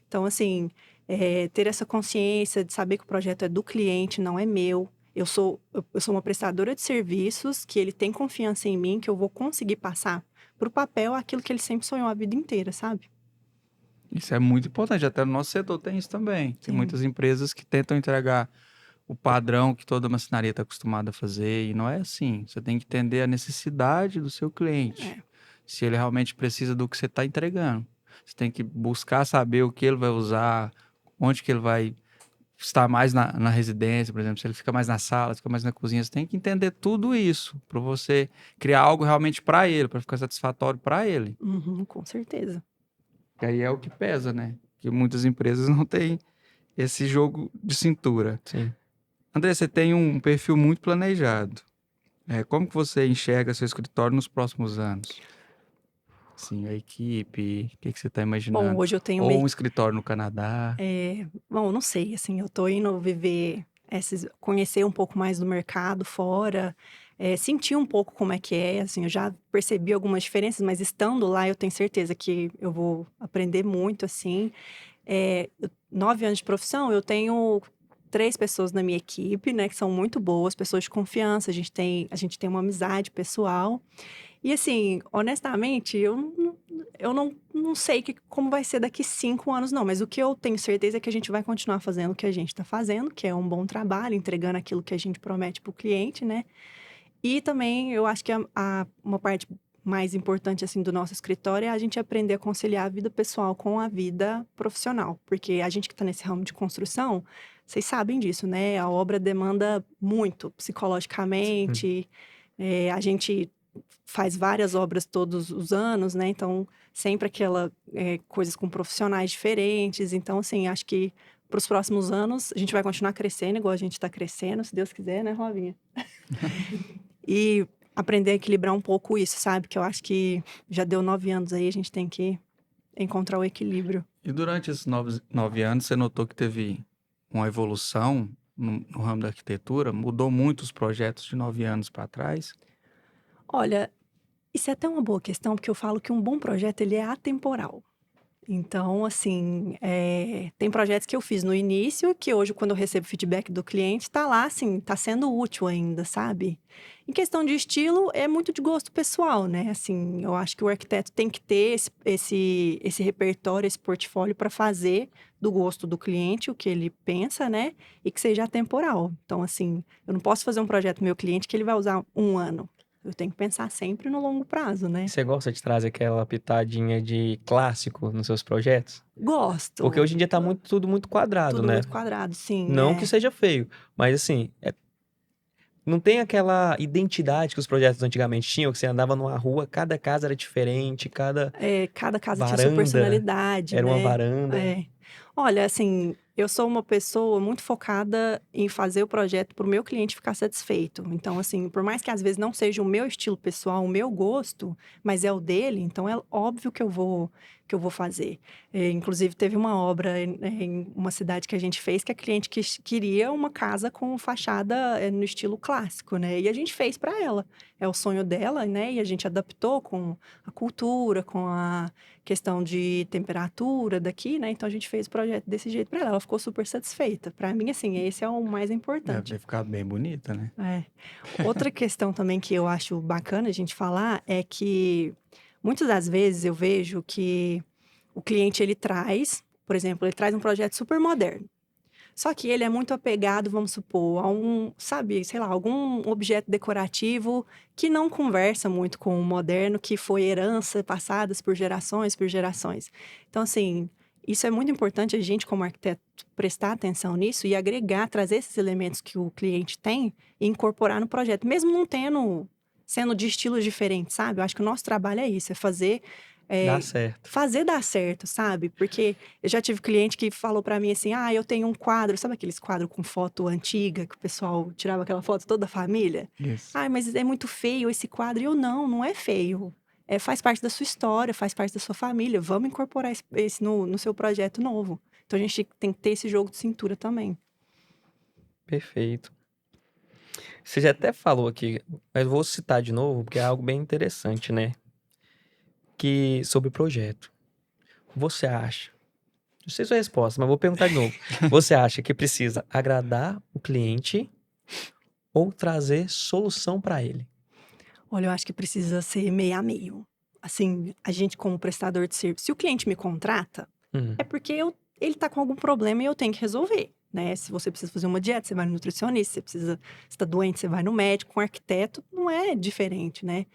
Speaker 3: Então, assim, ter essa consciência de saber que o projeto é do cliente, não é meu. Eu sou uma prestadora de serviços, que ele tem confiança em mim, que eu vou conseguir passar para o papel aquilo que ele sempre sonhou a vida inteira, sabe?
Speaker 2: Isso é muito importante. Até no nosso setor tem isso também. Tem
Speaker 3: Sim.
Speaker 2: muitas empresas que tentam entregar o padrão que toda maçonaria está acostumada a fazer. E não é assim. Você tem que entender a necessidade do seu cliente.
Speaker 3: É.
Speaker 2: Se ele realmente precisa do que você está entregando. Você tem que buscar saber o que ele vai usar, onde que ele vai estar mais na residência, por exemplo. Se ele fica mais na sala, fica mais na cozinha. Você tem que entender tudo isso para você criar algo realmente para ele, para ficar satisfatório para ele.
Speaker 3: Uhum, com certeza.
Speaker 2: Que aí é o que pesa, né? Que muitas empresas não têm esse jogo de cintura.
Speaker 1: Sim.
Speaker 2: André, você tem um perfil muito planejado. Como que você enxerga seu escritório nos próximos anos? Sim, a equipe, o que você está
Speaker 3: Bom,
Speaker 2: imaginando?
Speaker 3: hoje eu tenho
Speaker 2: Ou um escritório no Canadá?
Speaker 3: bom, não sei, assim, eu tô indo viver conhecer um pouco mais do mercado fora, sentir um pouco como é que é, assim, eu já percebi algumas diferenças, mas estando lá eu tenho certeza que eu vou aprender muito, assim. 9 anos de profissão, eu tenho 3 pessoas na minha equipe, né, que são muito boas, pessoas de confiança, a gente tem uma amizade pessoal. E assim, honestamente, eu não sei como vai ser daqui 5 anos não, mas o que eu tenho certeza é que a gente vai continuar fazendo o que a gente está fazendo, que é um bom trabalho, entregando aquilo que a gente promete para o cliente, né. E também eu acho que uma parte mais importante, assim, do nosso escritório é a gente aprender a conciliar a vida pessoal com a vida profissional, porque a gente que está nesse ramo de construção, vocês sabem disso, né, a obra demanda muito
Speaker 1: Sim.
Speaker 3: psicologicamente, a gente faz várias obras todos os anos, né, então sempre coisas com profissionais diferentes, então assim, acho que para os próximos anos a gente vai continuar crescendo igual a gente está crescendo, se Deus quiser, né, Rovinha? E aprender a equilibrar um pouco isso, sabe, que eu acho que já deu 9 anos aí, a gente tem que encontrar o equilíbrio.
Speaker 2: E durante esses 9 anos, você notou que teve uma evolução no ramo da arquitetura? Mudou muito os projetos de 9 anos para trás?
Speaker 3: Olha, isso é até uma boa questão, porque eu falo que um bom projeto ele é atemporal. Então, assim, tem projetos que eu fiz no início, que hoje, quando eu recebo feedback do cliente, tá lá, assim, tá sendo útil ainda, sabe? Em questão de estilo, é muito de gosto pessoal, né? Assim, eu acho que o arquiteto tem que ter esse repertório, esse portfólio para fazer do gosto do cliente o que ele pensa, né? E que seja atemporal. Então, assim, eu não posso fazer um projeto pro meu cliente que ele vai usar 1 ano. Eu tenho que pensar sempre no longo prazo,
Speaker 1: E
Speaker 3: né?
Speaker 1: você gosta de trazer aquela pitadinha de clássico nos seus projetos? Porque
Speaker 3: Gosto.
Speaker 1: hoje em dia tá tudo muito quadrado,
Speaker 3: Tudo
Speaker 1: né?
Speaker 3: muito quadrado, sim,
Speaker 1: Não que seja feio, mas assim, não tem aquela identidade que os projetos antigamente tinham, que você andava numa rua, cada casa era diferente, cada
Speaker 3: Cada casa tinha sua
Speaker 1: varanda
Speaker 3: personalidade,
Speaker 1: era uma
Speaker 3: né.
Speaker 1: varanda.
Speaker 3: É. Olha, assim, eu sou uma pessoa muito focada em fazer o projeto para o meu cliente ficar satisfeito. Então, assim, por mais que às vezes não seja o meu estilo pessoal, o meu gosto, mas é o dele, então é óbvio que eu vou fazer. Inclusive teve uma obra em uma cidade que a gente fez que a cliente queria uma casa com fachada, no estilo clássico, né, e a gente fez para ela. É o sonho dela, né, e a gente adaptou com a cultura, com a questão de temperatura daqui, né, então a gente fez o projeto desse jeito para ela, ela ficou super satisfeita. Para mim, assim, esse é o mais
Speaker 2: Deve
Speaker 3: importante.
Speaker 2: ter ficado bem bonita, né?
Speaker 3: É. Outra questão também que eu acho bacana a gente falar é que, muitas das vezes eu vejo que o cliente ele traz, por exemplo, ele traz um projeto super moderno. Só que ele é muito apegado, vamos supor, a sabe, sei lá, algum objeto decorativo que não conversa muito com o moderno, que foi herança passadas por gerações por gerações. Então, assim, isso é muito importante a gente, como arquiteto, prestar atenção nisso e agregar, trazer esses elementos que o cliente tem e incorporar no projeto, mesmo não sendo de estilos diferentes, sabe? Eu acho que o nosso trabalho é isso, é
Speaker 1: Dá
Speaker 3: eh,
Speaker 1: certo.
Speaker 3: fazer dar certo, sabe? Porque eu já tive cliente que falou pra mim assim: "Ah, eu tenho um quadro", sabe aqueles quadros com foto antiga que o pessoal tirava aquela foto toda a família?
Speaker 2: Isso.
Speaker 3: "Ai, mas é muito feio esse quadro", e eu: "Não, não é feio. Faz parte da sua história, faz parte da sua família, vamos incorporar esse no seu projeto novo". Então a gente tem que ter esse jogo de cintura também.
Speaker 1: Perfeito. Você já até falou aqui, mas vou citar de novo, porque é algo bem interessante, né? Que sobre o projeto. Você acha? Não sei sua resposta, mas vou perguntar de novo. Você acha que precisa agradar o cliente ou trazer solução para ele?
Speaker 3: Olha, eu acho que precisa ser meio a meio. Assim, a gente como prestador de serviço se o cliente me contrata,
Speaker 1: Hum,
Speaker 3: é porque ele tá com algum problema e eu tenho que resolver, né. Se você precisa fazer uma dieta, você vai no nutricionista, você tá doente, você vai no médico, com arquiteto não é diferente, né.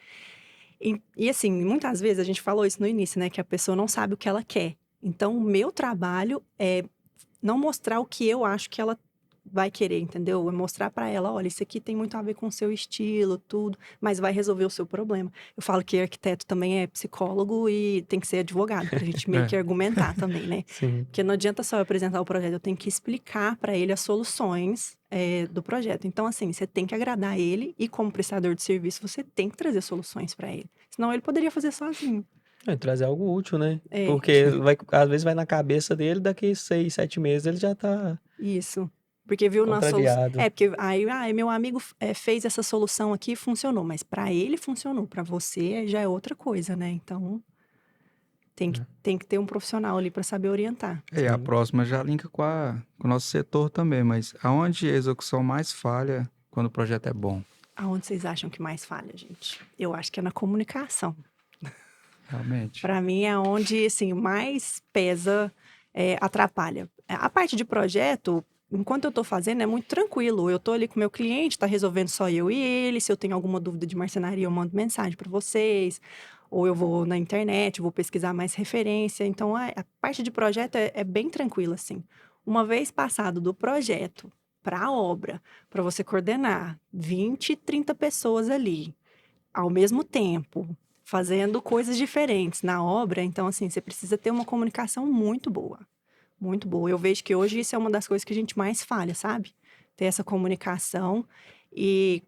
Speaker 3: E assim, muitas vezes a gente falou isso no início, né, que a pessoa não sabe o que ela quer. Então o meu trabalho é não mostrar o que eu acho que ela vai querer, entendeu? É mostrar pra ela: "Olha, isso aqui tem muito a ver com o seu estilo, tudo, mas vai resolver o seu problema". Eu falo que arquiteto também é psicólogo e tem que ser advogado, pra gente meio
Speaker 2: É.
Speaker 3: que argumentar também, né.
Speaker 1: sim.
Speaker 3: Porque não adianta só eu apresentar o projeto, eu tenho que explicar pra ele as soluções, do projeto. Então, assim, você tem que agradar ele e como prestador de serviço, você tem que trazer soluções pra ele, senão ele poderia fazer sozinho.
Speaker 1: É, trazer algo útil, né?
Speaker 3: É,
Speaker 1: Porque às vezes vai na cabeça dele, daqui 6, 7 meses ele já tá
Speaker 3: isso. Porque viu na solução
Speaker 1: contrariado.
Speaker 3: porque aí: "Ai, meu amigo fez essa solução aqui e funcionou", mas pra ele funcionou, pra você já é outra coisa, né, então Tem que ter um profissional ali para saber orientar.
Speaker 2: E a
Speaker 1: Sim.
Speaker 2: próxima já linka com o nosso setor também, mas aonde a execução mais falha quando o projeto é bom?
Speaker 3: Aonde vocês acham que mais falha, gente? Eu acho que é na comunicação.
Speaker 2: Realmente.
Speaker 3: Para mim é onde, assim, mais pesa, atrapalha. A parte de projeto, enquanto eu tô fazendo, é muito tranquilo. Eu tô ali com o meu cliente, tá resolvendo só eu e ele. Se eu tenho alguma dúvida de marcenaria, eu mando mensagem para vocês. Ou eu vou na internet, vou pesquisar mais referência. Então, a parte de projeto é bem tranquila, assim. Uma vez passado do projeto para a obra, para você coordenar 20, 30 pessoas ali, ao mesmo tempo, fazendo coisas diferentes na obra, então, assim, você precisa ter uma comunicação muito boa. Muito boa. Eu vejo que hoje isso é uma das coisas que a gente mais falha, sabe? Ter essa comunicação e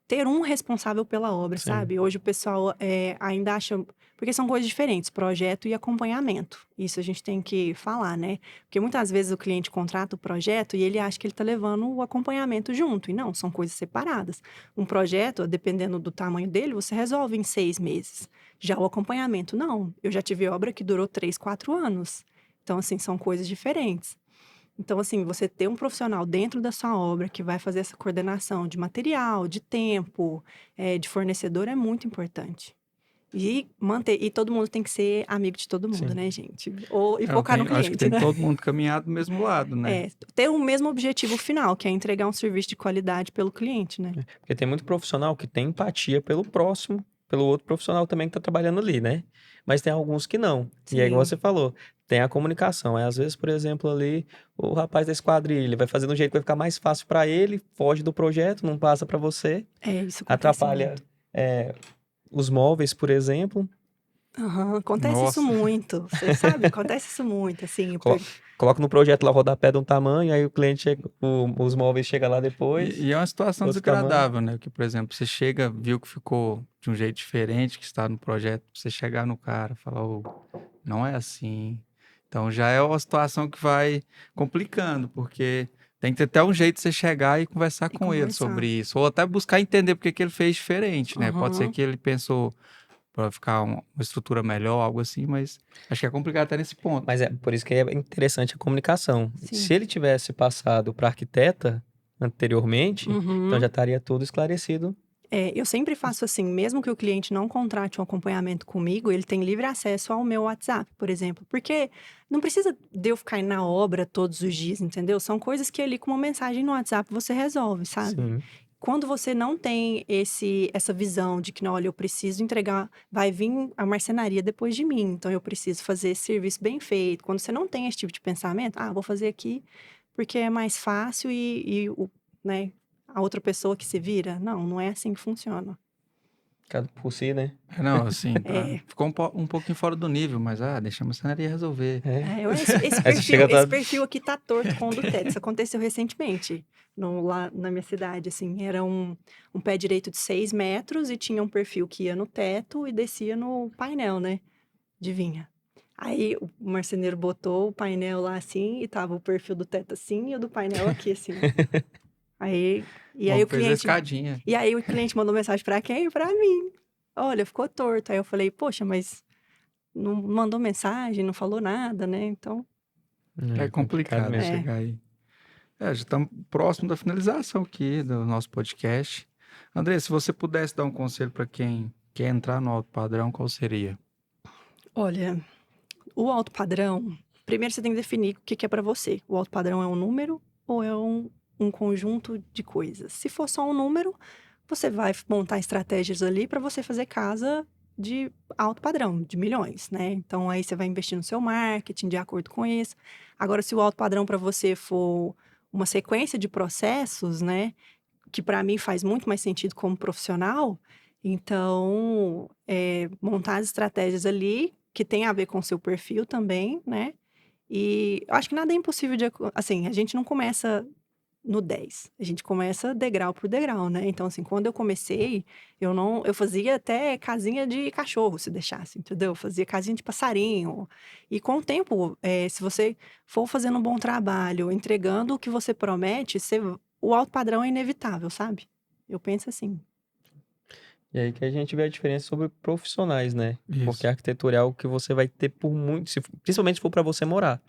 Speaker 3: ter um responsável pela obra,
Speaker 1: Sim.
Speaker 3: sabe? Hoje o pessoal ainda acha. Porque são coisas diferentes, projeto e acompanhamento. Isso a gente tem que falar, né? Porque muitas vezes o cliente contrata o projeto e ele acha que ele está levando o acompanhamento junto. E não, são coisas separadas. Um projeto, dependendo do tamanho dele, você resolve em 6 meses. Já o acompanhamento, não. Eu já tive obra que durou 3, 4 anos. Então, assim, são coisas diferentes. Então, assim, você ter um profissional dentro da sua obra que vai fazer essa coordenação de material, de tempo, de fornecedor é muito importante. E manter, e todo mundo tem que ser amigo de todo mundo,
Speaker 1: Sim.
Speaker 3: né, gente? E
Speaker 2: Eu
Speaker 3: focar no
Speaker 2: acho que
Speaker 3: cliente,
Speaker 2: tem
Speaker 3: né?
Speaker 2: todo mundo caminhado do mesmo lado, né?
Speaker 3: Ter o mesmo objetivo final, que é entregar um serviço de qualidade pelo cliente, né?
Speaker 1: Porque tem muito profissional que tem empatia pelo próximo, pelo outro profissional também que tá trabalhando ali, né? Mas tem alguns que não. E é igual
Speaker 3: Sim.
Speaker 1: você falou, tem a comunicação. Às vezes, por exemplo, ali, o rapaz da esquadrilha ele vai fazer de um jeito que vai ficar mais fácil para ele, foge do projeto, não passa para você,
Speaker 3: Isso acontece
Speaker 1: atrapalha
Speaker 3: muito.
Speaker 1: os móveis, por exemplo.
Speaker 3: Aham, acontece isso
Speaker 2: Nossa.
Speaker 3: muito. Você sabe, acontece isso muito, assim.
Speaker 1: Coloca no projeto lá o rodapé de um tamanho, aí o cliente chega, os móveis chegam lá depois,
Speaker 2: E é uma situação
Speaker 1: outro tamanho.
Speaker 2: desagradável, né? Que, por exemplo, você chega, viu que ficou de um jeito diferente que está no projeto, você chegar no cara e falar, "Ô, não é assim." Então já é uma situação que vai complicando, porque tem que ter até um jeito de você chegar e conversar
Speaker 3: E
Speaker 2: com ele sobre
Speaker 3: conversar.
Speaker 2: isso, ou até buscar entender porque que ele fez diferente, né? Pode ser
Speaker 3: Aham.
Speaker 2: que ele pensou para ficar uma estrutura melhor, algo assim, mas acho que é complicado até nesse ponto.
Speaker 1: Mas é por isso que é interessante a comunicação. Se
Speaker 3: Sim.
Speaker 1: ele tivesse passado para arquiteta anteriormente, então já
Speaker 3: Uhum.
Speaker 1: estaria tudo esclarecido.
Speaker 3: Eu sempre faço assim, mesmo que o cliente não contrate um acompanhamento comigo, ele tem livre acesso ao meu WhatsApp, por exemplo. Porque não precisa de eu ficar na obra todos os dias, entendeu? São coisas que ali com uma mensagem no WhatsApp você resolve, sabe?
Speaker 1: Sim.
Speaker 3: Quando você não tem essa visão de que, não, olha, eu preciso entregar, vai vir a marcenaria depois de mim, então eu preciso fazer esse serviço bem feito. Quando você não tem esse tipo de pensamento, vou fazer aqui porque é mais fácil né, a outra pessoa que se vira. Não, não é assim que funciona.
Speaker 1: Cada por si, né?
Speaker 2: Não, assim,
Speaker 3: É,
Speaker 2: ficou um pouquinho fora do nível, mas deixa a maçonaria resolver.
Speaker 1: É.
Speaker 3: esse
Speaker 1: Aí você
Speaker 3: perfil,
Speaker 1: chega
Speaker 3: esse
Speaker 1: lá.
Speaker 3: perfil aqui tá torto com o do teto. Isso aconteceu recentemente, lá na minha cidade, assim. Era um pé direito de 6 metros e tinha um perfil que ia no teto e descia no painel, né? De vinha. Aí o marceneiro botou o painel lá assim e tava o perfil do teto assim e o do painel aqui assim, ó. Aí, e aí
Speaker 2: Bom,
Speaker 3: o
Speaker 2: fez a
Speaker 3: cliente,
Speaker 2: escadinha.
Speaker 3: e aí o cliente mandou mensagem pra quem? Pra mim. Olha, ficou torto. Aí eu falei, poxa, mas não mandou mensagem, não falou nada, né? Então,
Speaker 2: É
Speaker 1: É complicado
Speaker 2: complicado
Speaker 1: mesmo.
Speaker 3: é.
Speaker 2: chegar aí. Já estamos próximo da finalização aqui do nosso podcast. André, se você pudesse dar um conselho para quem quer entrar no alto padrão, qual seria?
Speaker 3: Olha, o alto padrão, primeiro você tem que definir o que que é pra você. O alto padrão é um número ou é um conjunto de coisas? Se for só um número, você vai montar estratégias ali para você fazer casa de alto padrão, de milhões, né? Então aí você vai investir no seu marketing de acordo com isso. Agora, se o alto padrão para você for uma sequência de processos, né, que para mim faz muito mais sentido como profissional, então montar as estratégias ali que tem a ver com o seu perfil também, né? E eu acho que nada é impossível assim, a gente não começa no 10. A gente começa degrau por degrau, né? Então, assim, quando eu comecei, eu fazia até casinha de cachorro, se deixasse, entendeu? Eu fazia casinha de passarinho. E com o tempo, se você for fazendo um bom trabalho, entregando o que você promete, o alto padrão é inevitável, sabe? Eu penso assim.
Speaker 1: E aí que a gente vê a diferença sobre profissionais, né? Porque
Speaker 2: Isso.
Speaker 1: a arquitetura é algo que você vai ter por muito, principalmente se for para você morar.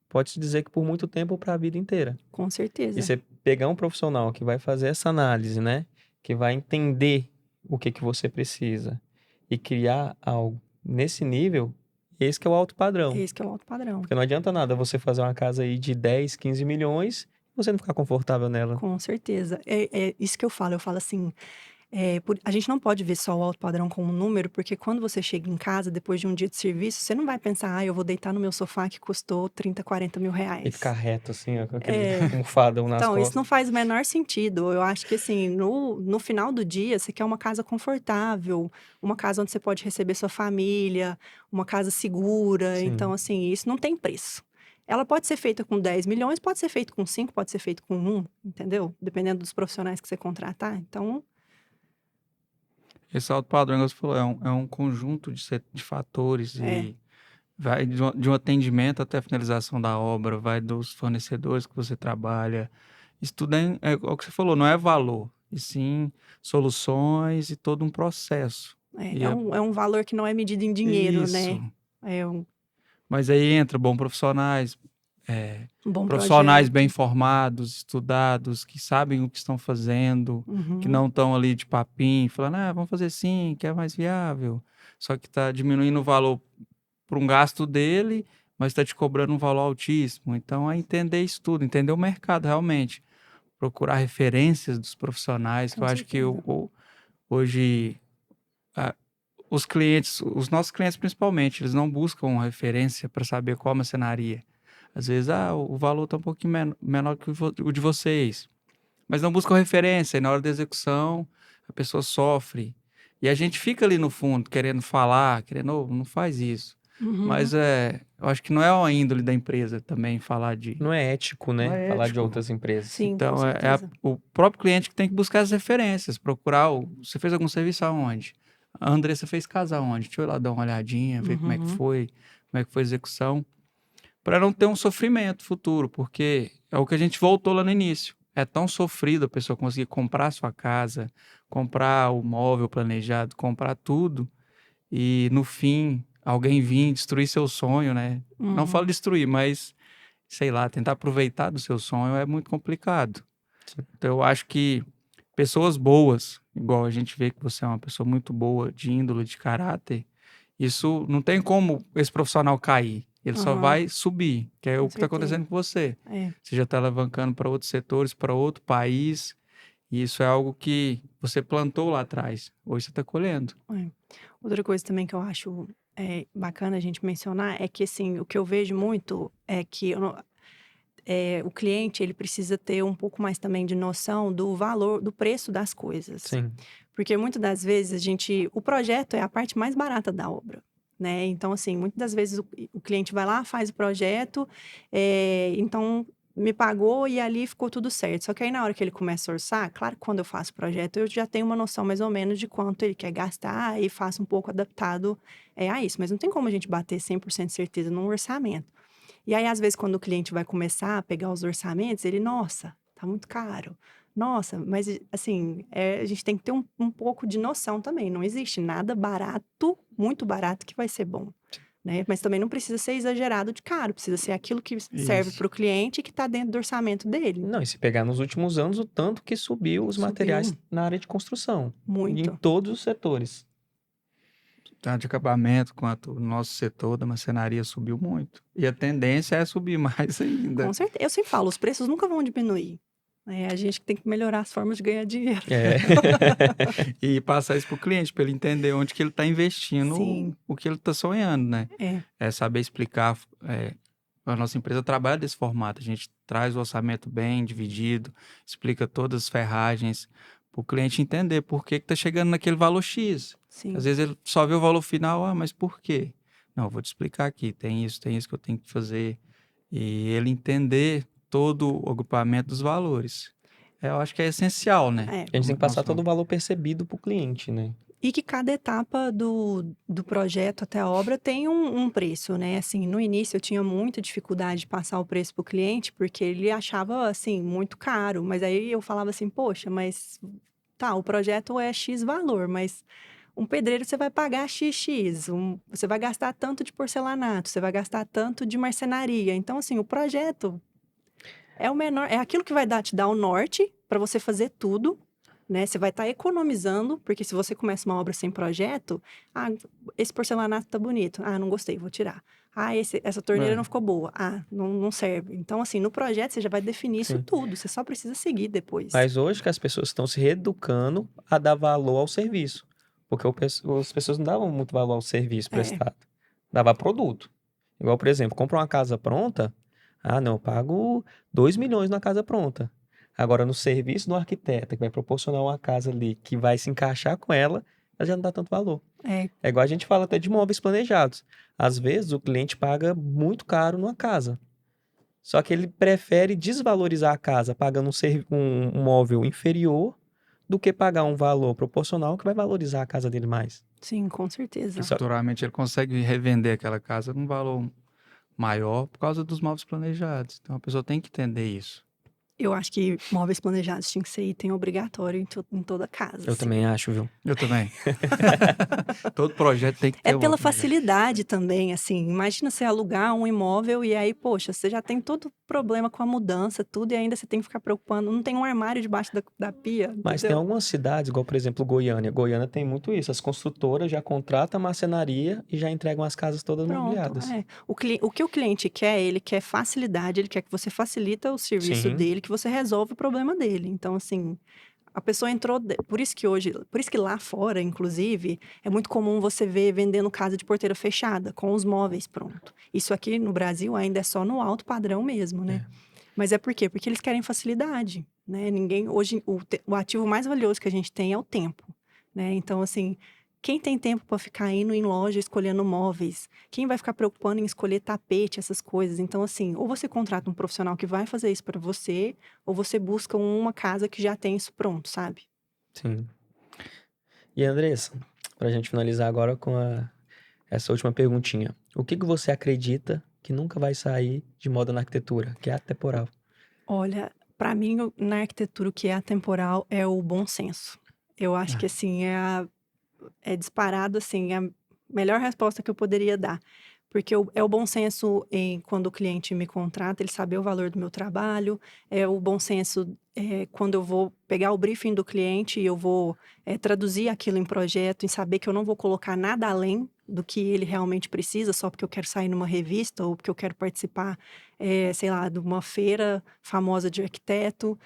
Speaker 1: Pode-se dizer que por muito tempo ou para a vida inteira.
Speaker 3: Com
Speaker 1: E
Speaker 3: certeza.
Speaker 1: você pegar um profissional que vai fazer essa análise, né? Que vai entender o que que você precisa e criar algo nesse nível, esse que é o alto padrão.
Speaker 3: Esse que é o alto padrão.
Speaker 1: Porque não adianta nada você fazer uma casa aí de 10, 15 milhões e você não ficar confortável nela.
Speaker 3: Com certeza. É isso que eu falo assim, a gente não pode ver só o alto padrão como um número, porque quando você chega em casa, depois de um dia de serviço, você não vai pensar, eu vou deitar no meu sofá que custou 30, 40 mil
Speaker 1: E ficar
Speaker 3: reais.
Speaker 1: reto, assim, ó, com aquele
Speaker 3: É,
Speaker 1: almofadão nas
Speaker 3: então, isso não
Speaker 1: costas.
Speaker 3: faz o menor sentido. Eu acho que, assim, no final do dia, você quer uma casa confortável, uma casa onde você pode receber sua família, uma casa segura. Então,
Speaker 1: Sim.
Speaker 3: assim, isso não tem preço. Ela pode ser feita com 10 milhões, pode ser feita com 5, pode ser feita com 1, entendeu? Dependendo dos profissionais que você contratar. Então,
Speaker 2: Esse alto padrão, que você falou, é um conjunto de fatores
Speaker 3: é.
Speaker 2: e vai de um atendimento até a finalização da obra, vai dos fornecedores que você trabalha. Isso tudo é o que você falou, não é valor, e sim soluções e todo um processo.
Speaker 3: É,
Speaker 2: E
Speaker 3: é
Speaker 2: é
Speaker 3: um, é um valor que não é medido em dinheiro,
Speaker 2: isso.
Speaker 3: né? É um
Speaker 2: Mas aí entra bom profissionais, eh,
Speaker 3: bom
Speaker 2: profissionais bem
Speaker 3: projeto.
Speaker 2: formados, estudados, que sabem o que estão fazendo, que
Speaker 3: Uhum,
Speaker 2: não estão ali de papinho, falando: "Ah, vamos fazer assim, que é mais viável", só que está diminuindo o valor para um gasto dele, mas está te cobrando um valor altíssimo. Então é entender isso tudo, entender o mercado realmente, procurar referências dos profissionais, que
Speaker 3: com
Speaker 2: eu acho que
Speaker 3: certeza.
Speaker 2: hoje a os clientes, os nossos clientes principalmente, eles não buscam referência para saber qual marcenaria. Às vezes, o valor está um pouquinho menor que o de vocês, mas não buscam referência, e na hora da execução a pessoa sofre. E a gente fica ali no fundo querendo falar, querendo: "Ô, não faz isso".
Speaker 3: Uhum,
Speaker 2: Mas, eu acho que não é a índole da empresa também falar de
Speaker 1: Não é ético,
Speaker 2: não
Speaker 1: né?
Speaker 2: é
Speaker 1: Falar de
Speaker 2: ético.
Speaker 1: outras empresas.
Speaker 3: sim, com
Speaker 2: Então
Speaker 3: certeza.
Speaker 2: o próprio cliente que tem que buscar as referências, procurar você fez algum serviço aonde? A Andressa fez casa aonde? Deixa eu ir lá dar uma olhadinha, ver
Speaker 3: Uhum,
Speaker 2: como é que foi a execução, para não ter um sofrimento futuro, porque é o que a gente voltou lá no início. É tão sofrido a pessoa conseguir comprar a sua casa, comprar o móvel planejado, comprar tudo, e no fim alguém vir destruir seu sonho, né. Não falo
Speaker 3: uhum.
Speaker 2: destruir, mas, sei lá, tentar aproveitar do seu sonho é muito complicado. Então eu acho que pessoas boas, igual a gente vê que você é uma pessoa muito boa de índole, de caráter, isso não tem como esse profissional cair, ele só
Speaker 3: Aham,
Speaker 2: vai subir, que é
Speaker 3: com
Speaker 2: o que está
Speaker 3: certeza.
Speaker 2: acontecendo com você.
Speaker 3: É,
Speaker 2: Você já está alavancando para outros setores, para outro país, e isso é algo que você plantou lá atrás, hoje você está colhendo.
Speaker 3: é. Outra coisa também que eu acho, bacana a gente mencionar é que, assim, o que eu vejo muito é que eu não o cliente, ele precisa ter um pouco mais também de noção do valor do preço das coisas.
Speaker 1: Sim.
Speaker 3: Porque muitas das vezes o projeto é a parte mais barata da obra, né. Então, assim, muitas das vezes o cliente vai lá, faz o projeto, então me pagou e ali ficou tudo certo. Só que aí na hora que ele começa a orçar, claro que quando eu faço o projeto eu já tenho uma noção mais ou menos de quanto ele quer gastar e faço um pouco adaptado, a isso, mas não tem como a gente bater 100% de certeza num orçamento. E aí, às vezes, quando o cliente vai começar a pegar os orçamentos, ele: "Nossa, tá muito caro. Nossa", mas assim, a gente tem que ter um pouco de noção também, não existe nada barato, muito barato que vai ser bom, né. Mas também não precisa ser exagerado de caro, precisa ser aquilo que serve
Speaker 2: Isso.
Speaker 3: para o cliente e que está dentro do orçamento dele.
Speaker 1: Não, e se pegar nos últimos anos, o tanto que subiu os materiais
Speaker 3: Subiu
Speaker 1: na área de construção, em
Speaker 3: muito.
Speaker 1: todos os setores.
Speaker 2: Tanto de acabamento quanto o nosso setor da marcenaria subiu muito. E a tendência é subir mais
Speaker 3: Com
Speaker 2: ainda.
Speaker 3: certeza, eu sempre falo, os preços nunca vão diminuir, a gente que tem que melhorar as formas de ganhar dinheiro.
Speaker 1: É.
Speaker 2: E passar isso para o cliente, para ele entender onde que ele está investindo
Speaker 3: Sim,
Speaker 2: o que ele está sonhando, né.
Speaker 3: é,
Speaker 2: É saber explicar, a nossa empresa trabalha desse formato, a gente traz o orçamento bem dividido, explica todas as ferragens, para o cliente entender por que está chegando naquele valor X. Às
Speaker 3: sim,
Speaker 2: vezes ele só vê o valor final: "Ah, mas por quê?". "Não, eu vou te explicar aqui, tem isso que eu tenho que fazer", e ele entender todo o agrupamento dos valores. Eu acho que é essencial, né,
Speaker 3: é.
Speaker 1: A gente tem que passar
Speaker 2: nosso
Speaker 1: todo o valor percebido para o cliente, né?
Speaker 3: E que cada etapa do projeto até a obra tem um preço, né, assim, no início eu tinha muita dificuldade de passar o preço para o cliente, porque ele achava, assim, muito caro, mas aí eu falava assim: "Poxa, mas tá, o projeto é X valor, mas um pedreiro você vai pagar XX, você vai gastar tanto de porcelanato, você vai gastar tanto de marcenaria. Então, assim, o projeto é o menor, é aquilo que vai te dar o norte para você fazer tudo, né? Você vai estar economizando, porque se você começa uma obra sem projeto, esse porcelanato tá bonito, não gostei, vou tirar. Essa torneira não ficou boa, não serve. Então, assim, no projeto você já vai definir isso
Speaker 1: Sim.
Speaker 3: tudo, você só precisa seguir depois.
Speaker 1: Mas hoje que as pessoas estão se reeducando a dar valor ao serviço. Porque as pessoas não davam muito valor ao serviço prestado. Dava produto. Igual, por exemplo, compra uma casa pronta. Não, eu pago 2 milhões na casa pronta. Agora, no serviço do arquiteto, que vai proporcionar uma casa ali que vai se encaixar com ela já não dá tanto valor. É igual a gente fala até de móveis planejados. Às vezes, o cliente paga muito caro numa casa. Só que ele prefere desvalorizar a casa pagando um móvel inferior do que pagar um valor proporcional que vai valorizar a casa dele mais.
Speaker 3: Sim, com certeza.
Speaker 2: Futuramente ele consegue revender aquela casa num valor maior por causa dos móveis planejados. Então a pessoa tem que entender isso.
Speaker 3: Eu acho que móveis planejados tinha que ser item obrigatório em toda casa.
Speaker 1: Eu também acho, viu?
Speaker 2: Eu também. Todo projeto tem que ter
Speaker 3: pela facilidade também, assim. Imagina você alugar um imóvel e aí, poxa, você já tem todo problema com a mudança, tudo, e ainda você tem que ficar preocupando. Não tem um armário debaixo da pia,
Speaker 1: Mas tem algumas cidades, igual por exemplo Goiânia. Goiânia tem muito isso. As construtoras já contratam a marcenaria e já entregam as casas todas mobiliadas.
Speaker 3: O que o cliente quer, ele quer facilidade, ele quer que você facilita o serviço dele, que você resolve o problema dele. Então, assim, a pessoa entrou... Por isso que lá fora, inclusive, é muito comum você ver vendendo casa de porteira fechada, com os móveis pronto. Isso aqui no Brasil ainda é só no alto padrão mesmo, né? Mas é por quê? Porque eles querem facilidade, né? Hoje, o ativo mais valioso que a gente tem é o tempo, né? Então, assim... Quem tem tempo para ficar indo em loja escolhendo móveis? Quem vai ficar preocupando em escolher tapete, essas coisas? Então, assim, ou você contrata um profissional que vai fazer isso para você, ou você busca uma casa que já tem isso pronto, sabe?
Speaker 1: Sim. E Andressa, pra gente finalizar agora com essa última perguntinha. O que você acredita que nunca vai sair de moda na arquitetura, que é atemporal?
Speaker 3: Olha, para mim, na arquitetura, o que é atemporal é o bom senso. Eu acho que, assim, é disparado, assim, a melhor resposta que eu poderia dar. Porque é o bom senso quando o cliente me contrata, ele saber o valor do meu trabalho, é o bom senso quando eu vou pegar o briefing do cliente e eu vou traduzir aquilo em projeto, em saber que eu não vou colocar nada além do que ele realmente precisa, só porque eu quero sair numa revista ou porque eu quero participar, sei lá, de uma feira famosa de arquiteto,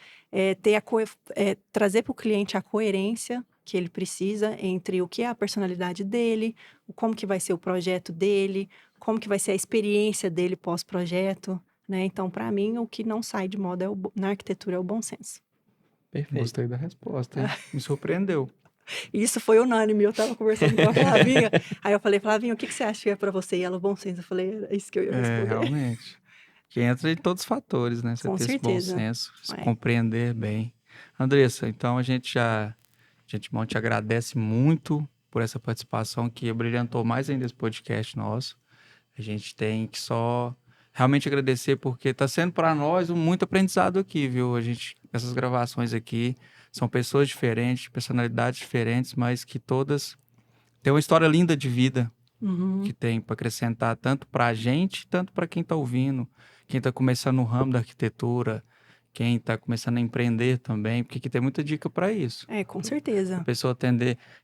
Speaker 3: trazer para o cliente a coerência que ele precisa entre o que é a personalidade dele, como que vai ser o projeto dele, como que vai ser a experiência dele pós-projeto, né? Então, para mim, o que não sai de moda na arquitetura é o bom senso.
Speaker 1: Perfeito.
Speaker 2: Gostei da resposta, hein? Me surpreendeu.
Speaker 3: Isso foi unânime. Eu tava conversando com a Flavinha, aí eu falei, Flavinha, o que você acha que é para você? E ela, bom senso. Eu falei, é isso que eu ia responder.
Speaker 2: Realmente. Que entra em todos os fatores, né? Você
Speaker 3: Com
Speaker 2: ter
Speaker 3: certeza.
Speaker 2: esse bom senso, se compreender bem. Andressa, então a gente te agradece muito por essa participação que brilhantou mais ainda esse podcast nosso. A gente tem que só realmente agradecer porque está sendo para nós muito aprendizado aqui, viu? Essas gravações aqui são pessoas diferentes, personalidades diferentes, mas que todas têm uma história linda de vida que tem para acrescentar tanto para a gente, tanto para quem está ouvindo, quem está começando no ramo da arquitetura, quem está começando a empreender também, porque aqui tem muita dica para isso.
Speaker 3: Com certeza.
Speaker 2: A pessoa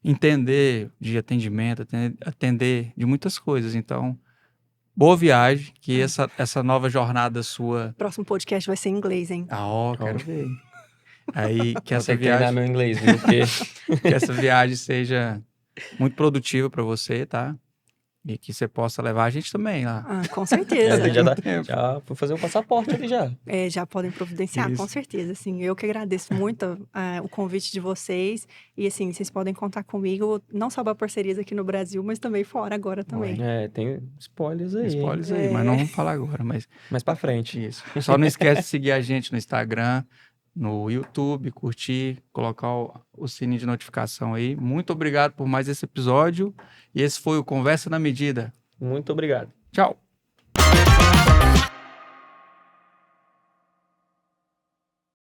Speaker 2: entender de atendimento, atender de muitas coisas. Então, boa viagem, que essa nova jornada sua...
Speaker 3: Próximo podcast vai ser em inglês, hein?
Speaker 2: Quero ver. Aí, que
Speaker 1: Vou
Speaker 2: essa
Speaker 1: ter que treinar
Speaker 2: viagem...
Speaker 1: meu inglês, viu? Porque...
Speaker 2: que essa viagem seja muito produtiva para você, tá? E que você possa levar a gente também lá.
Speaker 3: Com certeza.
Speaker 1: Já vou fazer o passaporte ali já.
Speaker 3: Já podem providenciar, com certeza. Assim, eu que agradeço muito o convite de vocês. E assim, vocês podem contar comigo, não só para parcerias aqui no Brasil, mas também fora agora também.
Speaker 1: Tem spoilers aí.
Speaker 2: Spoilers aí, mas não vamos falar agora. Mas
Speaker 1: mais para frente.
Speaker 2: Isso. Só não esquece de seguir a gente no Instagram, no YouTube, curtir, colocar o sininho de notificação aí. Muito obrigado por mais esse episódio. E esse foi o Conversa na Medida.
Speaker 1: Muito obrigado.
Speaker 2: Tchau.